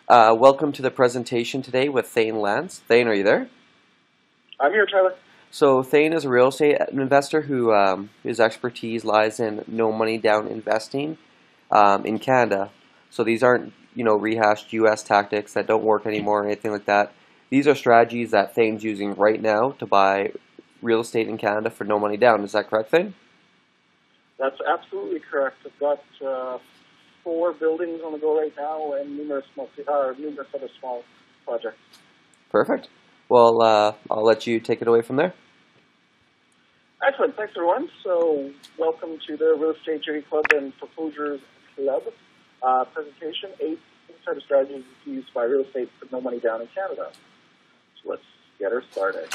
Welcome to the presentation today with Thane Lance. Thane, are you there? I'm here, Tyler. So Thane is a real estate investor who his expertise lies in no money down investing in Canada. So these aren't rehashed U.S. tactics that don't work anymore or anything like that. These are strategies that Thane's using right now to buy real estate in Canada for no money down. Is that correct, Thane? That's absolutely correct. I've got 4 buildings on the go right now and numerous other small projects. Perfect. Well, I'll let you take it away from there. Excellent. Thanks, everyone. So welcome to the Real Estate Jury Club and Foreclosures Club presentation, 8 insider strategies used by real estate for no money down in Canada. So let's get her started.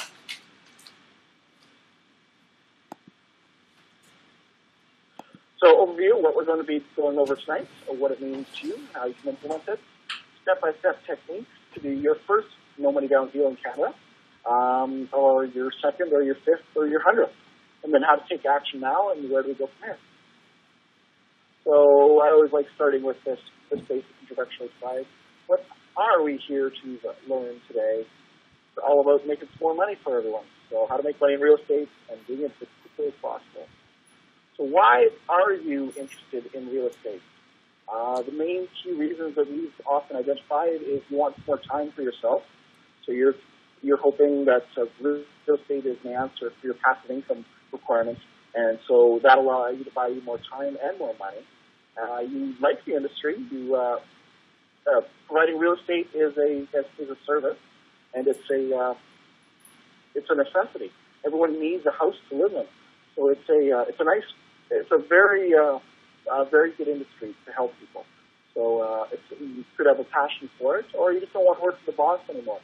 So overview, what we're going to be going over tonight, what it means to you, how you can implement it, step-by-step techniques to do your first no money down deal in Canada, or your second, or your fifth, or your 100th, and then how to take action now and where do we go from here. So I always like starting with this basic introductory slide. What are we here to learn today? It's all about making some more money for everyone. So how to make money in real estate and doing it as quickly as possible. So why are you interested in real estate? The main key reasons that we've often identified is you want more time for yourself. So you're hoping that real estate is an answer for your passive income requirements, and so that'll allow you to buy you more time and more money. You like the industry. Providing real estate is a service, and it's a necessity. Everyone needs a house to live in, so it's a very good industry to help people. So you could have a passion for it, or you just don't want to work for the boss anymore.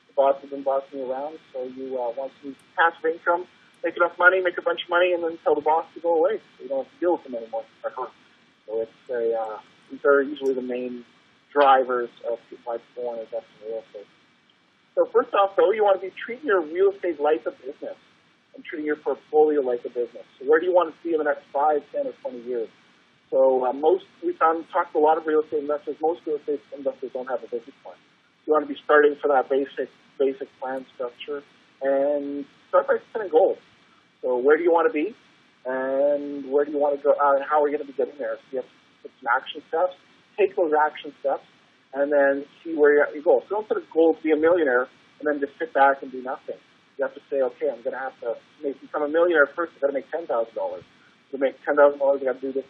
The boss has been bossing you around, so you want some passive income, make enough money, make a bunch of money, and then tell the boss to go away. So you don't have to deal with them anymore. So these are usually the main drivers of why people want to invest in real estate. So first off, though, you want to be treating your real estate like a business and treating your portfolio like a business. So where do you want to see in the next 5, 10, or 20 years? So we talked to a lot of real estate investors. Most real estate investors don't have a business plan. You want to be starting for that basic plan structure and start by setting goals. So where do you want to be, and where do you want to go, and how are you going to be getting there? So you have to put some action steps, take those action steps, and then see where you're at your goal. So don't set a goal to be a millionaire and then just sit back and do nothing. You have to say, okay, I'm going to have to become a millionaire first. I've got to make $10,000. To make $10,000, I got to do this.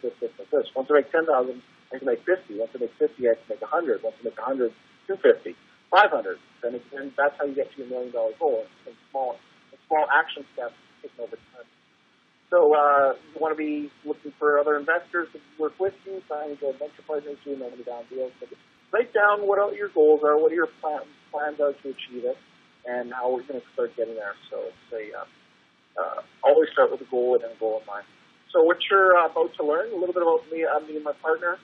Once I make 10,000, I can make 50. Once I make 50, I can make 100. Once I make 100, 250, 500. And that's how you get to your $1 million goal. And small action steps taken over time. So you want to be looking for other investors to work with you, signing joint venture partners, doing no money down deals. So write down what your goals are, what your plans are to achieve it, and how we're going to start getting there. So it's always start with a goal and then a goal in mind. So what you're about to learn, a little bit about me and my partner,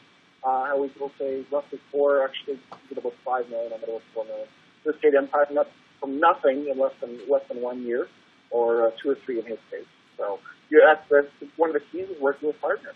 how we will say roughly we did about $5 million, I'm at about $4 million. Real estate empire from nothing in less than 1 year, or 2 or 3 in his case. So that's one of the keys is working with partners.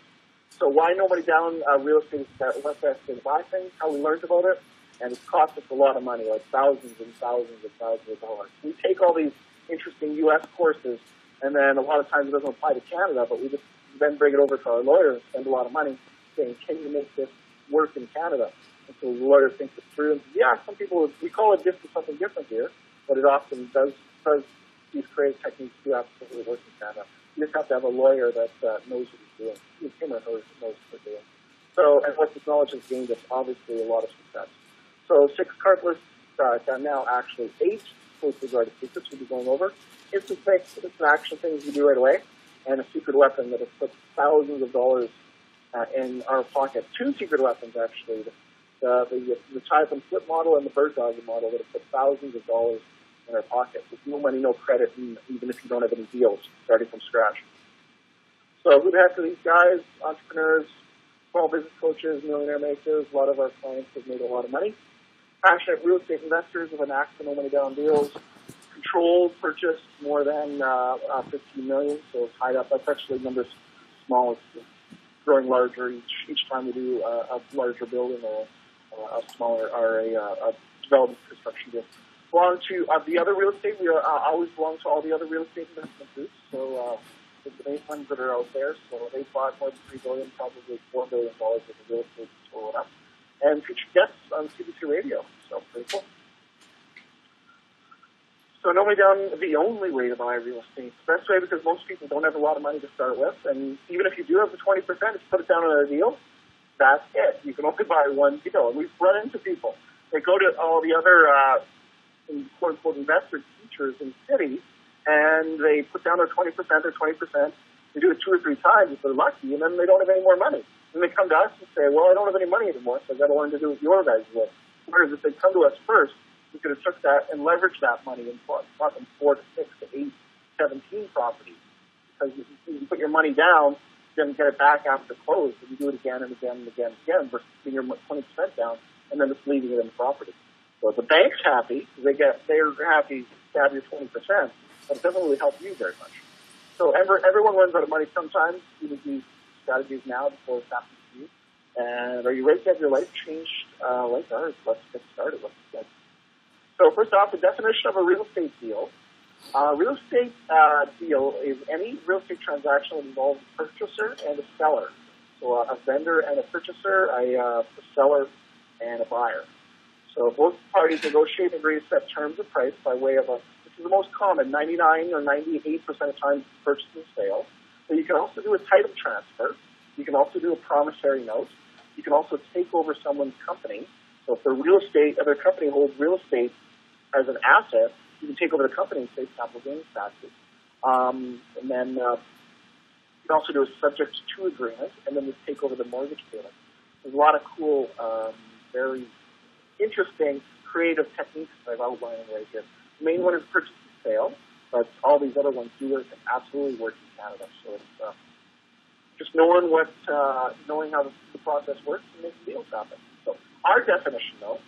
So why no money down real estate is less than buy things, how we learned about it, and it's cost us a lot of money, like thousands and thousands and thousands of dollars. We take all these interesting U.S. courses, and then a lot of times it doesn't apply to Canada, but we just then bring it over to our lawyer and spend a lot of money saying, can you make this work in Canada? And so the lawyer thinks it through and says, yeah, some people, we call it something different here, but it often does, because these creative techniques do absolutely work in Canada. You just have to have a lawyer that knows what he's doing. Him or her knows what they're doing. So, and what this knowledge has gained us, obviously, a lot of success. So 6 card lists, now actually 8 posted guarded secrets we'll be going over. Instant action things you do right away, and a secret weapon that has put thousands of dollars in our pocket. 2 secret weapons, actually. The type and flip model and the bird dog model that have put thousands of dollars in our pocket with no money, no credit, and even if you don't have any deals, starting from scratch. So who the heck are these guys? Entrepreneurs, small business coaches, millionaire makers. A lot of our clients have made a lot of money. Passionate real estate investors with an axe for no money down deals. Controlled purchase more than 15 million, so tied up. That's actually numbers small. It's growing larger each time we do a larger building or a smaller or a development construction deal. Belong to the other real estate. We always belong to all the other real estate investment groups. So the main funds that are out there. So they bought more than $3 billion, probably $4 billion worth of real estate to total it up. And featured guests on CBC Radio. So pretty cool. So normally down the only way to buy real estate. The best way, because most people don't have a lot of money to start with, and even if you do have the 20%, if you put it down on a deal, that's it. You can only buy one deal. And we've run into people. They go to all the other quote-unquote investor teachers in cities, and they put down their 20% or 20%. They do it 2 or 3 times if they're lucky, and then they don't have any more money. And they come to us and say, well, I don't have any money anymore, so I've got to learn to do what your guys would. Whereas if they come to us first, we could have took that and leveraged that money and bought them 4 to 6 to 8, 17 properties. Because you put your money down, then get it back after close, and you do it again and again and again and again, versus putting your 20% down and then just leaving it in the property. So the bank's happy, they're happy to have your 20%, but it doesn't really help you very much. So everyone runs out of money sometimes. You would use strategies now before it's happening to you. And are you ready to have your life changed like ours? Let's get started. So first off, the definition of a real estate deal. Real estate deal is any real estate transaction that involves a purchaser and a seller. So a vendor and a purchaser, a seller and a buyer. So both parties negotiate and agree to set terms of price by way of this is the most common, 99 or 98% of times purchase and sale. But you can also do a title transfer. You can also do a promissory note. You can also take over someone's company. So if their company holds real estate as an asset, you can take over the company and save capital gains taxes. And then you can also do a subject to agreement, and then you take over the mortgage payment. There's a lot of cool, very interesting, creative techniques that I've outlined right here. The main one is purchase and sale, but all these other ones do work and absolutely work in Canada. So it's just knowing how the process works and making deals happen. So our definition, though,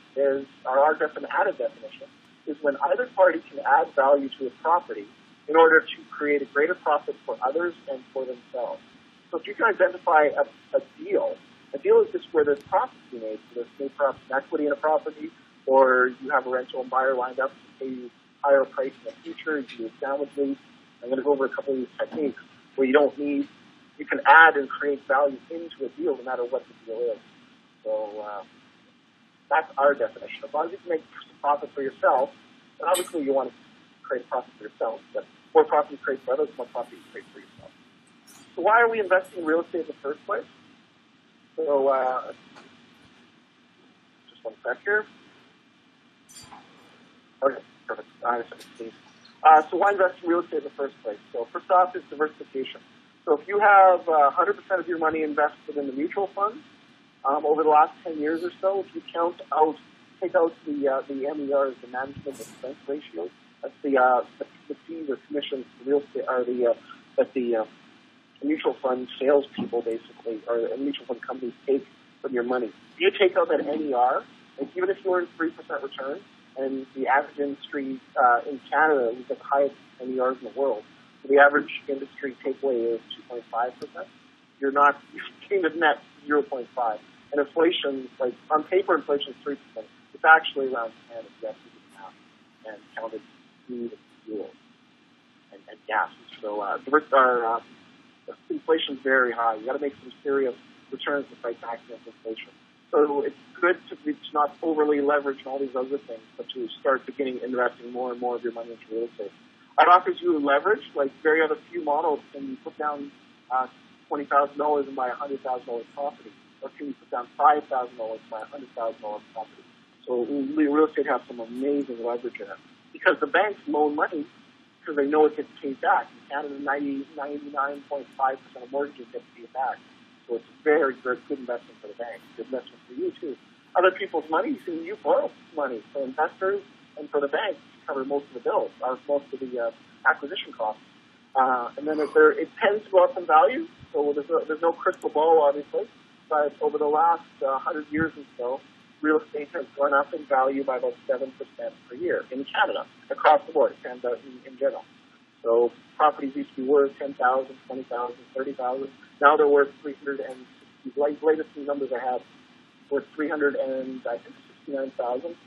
our added definition is when either party can add value to a property in order to create a greater profit for others and for themselves. So if you can identify a deal is just where there's profit to be made. So there's perhaps an equity in a property, or you have a rental and buyer lined up to pay you higher price in the future. You do a sandwich lease. I'm going to go over a couple of these techniques where you can add and create value into a deal no matter what the deal is. So that's our definition. As long as you can make profit for yourself, and obviously you want to create profit for yourself, but more profit you create for others, more profit you create for yourself. So why are we investing in real estate in the first place? So just one sec here. Okay, perfect. So why invest in real estate in the first place? So first off is diversification. So if you have 100% of your money invested in the mutual funds over the last 10 years or so, if you take out the MERs, the management expense ratios, that's the fees or commissions the real estate are the mutual fund salespeople basically, or mutual fund companies take from your money. If you take out that NER, like even if you earn 3% return, and the average industry in Canada is the highest NERs in the world, so the average industry takeaway is 2.5%. You're getting the net 0.5. And inflation, like on paper, inflation is 3%. It's actually around 10 if you actually do the math and counted food and fuel and gas. So inflation is very high. You got to make some serious returns to fight back against inflation. So it's good to not overly leverage and all these other things, but to start investing more and more of your money into real estate. It offers you leverage, like very other few models. Can you put down $20,000 and buy a $100,000 property? Or can you put down $5,000 and buy a $100,000 property? So real estate has some amazing leverage in it. Because the banks loan money because they know it gets paid back. In Canada, 99.5% of mortgages get paid back. So it's a very, very good investment for the bank. Good investment for you, too. Other people's money, you borrow money for investors and for the bank to cover most of the bills, or most of the acquisition costs. And then it tends to go up in value, so there's no crystal ball, obviously. But over the last 100 years or so, real estate has gone up in value by about 7% per year in Canada, across the board, Canada in general. So properties used to be worth $10,000, $20,000, $30,000. Now they're worth $360,000. Latest numbers I have worth 369,000.